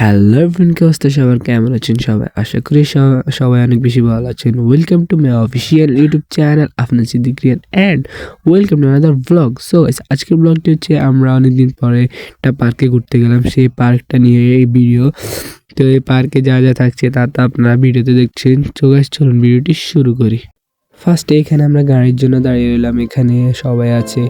Hello everyone, কি অবস্থা সবার? কেমন আছেন সবাই? আশা করি সবাই অনেক বেশি ভালো আছেন। Welcome to my official YouTube channel Afnan Siddiquian and welcome to another blog. So আজকের ব্লগটি হচ্ছে আমরা অনেকদিন পরে একটা পার্কে ঘুরতে গেলাম, সেই পার্কটা নিয়ে এই ভিডিও। তো এই পার্কে যা যা থাকছে তা আপনারা ভিডিওতে দেখছেন। তো গাইস চলুন ভিডিওটি শুরু করি। ফার্স্টে এখানে আমরা গাড়ির জন্য দাঁড়িয়ে রইলাম, এখানে সবাই আছে।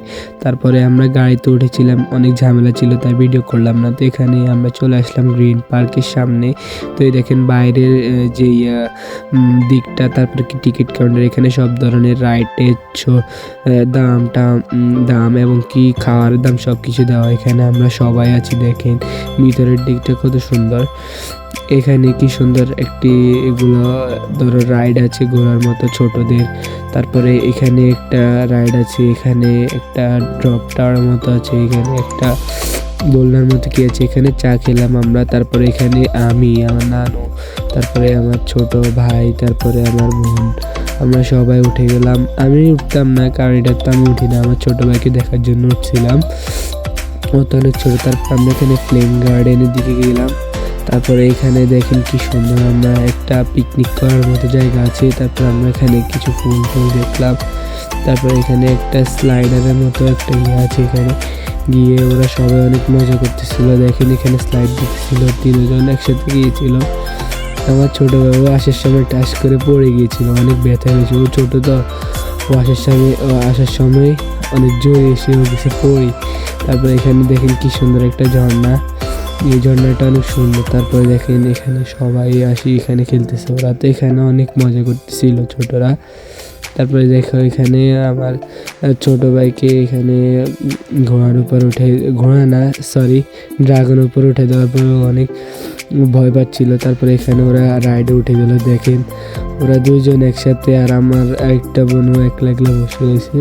তারপরে আমরা গাড়িতে উঠেছিলাম, অনেক ঝামেলা ছিল তাই ভিডিও করলাম না। তো এখানে আমরা চলে আসলাম গ্রিন পার্কের সামনে। তো এই দেখেন বাইরের যে দিকটা, তারপরে কি টিকিট কাউন্টার, এখানে সব ধরনের রাইডের দাম এবং কি খাওয়ার দাম সব কিছু দেওয়া। এখানে আমরা সবাই আছি, দেখেন ভিতরের দিকটা কত সুন্দর। এখানে কি সুন্দর একটি এগুলো ধরো রাইড আছে ঘোড়ার মতো ছোটদের। তারপরে এখানে একটা রাইড আছে, এখানে একটা ড্রপ টাওয়ার মতো আছে, এখানে একটা দোলনার মতো কি আছে। এখানে চা খেলাম আমরা। তারপরে এখানে আমি, আমার নানু, তারপরে আমার ছোট ভাই, তারপরে আমার বোন, আমরা সবাই উঠে গেলাম। আমি উঠতাম না কারণ এটা তো আমি উঠি না, আমার ছোট ভাইকে দেখার জন্য উঠছিলাম, ও তো অনেক ছোটো। তারপর আমরা এখানে ফ্লেম গার্ডেনের দিকে গেলাম। তারপরে এখানে দেখেন কি সুন্দর, আমরা একটা পিকনিক করার মতো জায়গা আছে। তারপর আমরা এখানে কিছু ফুল টুল দেখলাম। তারপরে এখানে একটা স্লাইডারের মতো একটা আছে, এখানে গিয়ে ওরা সবাই অনেক মজা করতেছিল। দেখেন এখানে স্লাইড দিতেছিল, তিনজন একসাথে গিয়েছিল। আমার ছোটো বাবু আসার সময় টাচ করে পড়ে গিয়েছিল, অনেক ব্যথা হয়েছে। ও ছোটো তো, ও আসার সময় অনেক জোরে এসে ও গেছে পড়ে। তারপরে এখানে দেখেন কি সুন্দর একটা ঝর্ণা, এই ঝর্ণাটা অনেক সুন্দর। তারপরে দেখেন এখানে সবাই আসি, এখানে খেলতেছে ওরা, তো এখানে অনেক মজা করতেছিল ছোটরা। তারপরে দেখো এখানে আমার ছোট ভাইকে এখানে ঘোড়ার উপর ড্রাগনের উপর উঠে দেওয়ার পর অনেক ভয় পাচ্ছিল। তারপরে এখানে ওরা রাইডে উঠে গেল, দেখেন ওরা দুজন একসাথে, আর আমার একটা বোনও একলা একলা বসে রয়েছে।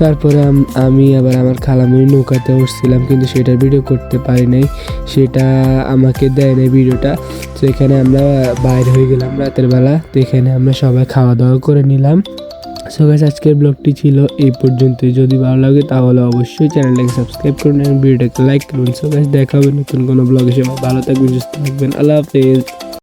তারপরে আমি আবার আমার খালামণি নৌকাতে উঠছিলাম, কিন্তু সেটার ভিডিও করতে পারি নাই, সেটা আমাকে দেয় নাই ভিডিওটা। তো এখানে আমরা বাইরে হয়ে গেলাম রাতের বেলা। তো এখানে আমরা সবাই খাওয়া দাওয়া করে নিলাম। সো গাইস আজকের ব্লগটি ছিল এই পর্যন্তই। যদি ভালো লাগে তাহলে অবশ্যই চ্যানেলটাকে সাবস্ক্রাইব করুন এবং ভিডিওটাকে লাইক করুন। সো গাইস দেখা হবে নতুন কোনো ব্লগে। সবাই ভালো থাকবেন, সুস্থ থাকবেন। আল্লাহ হাফেজ।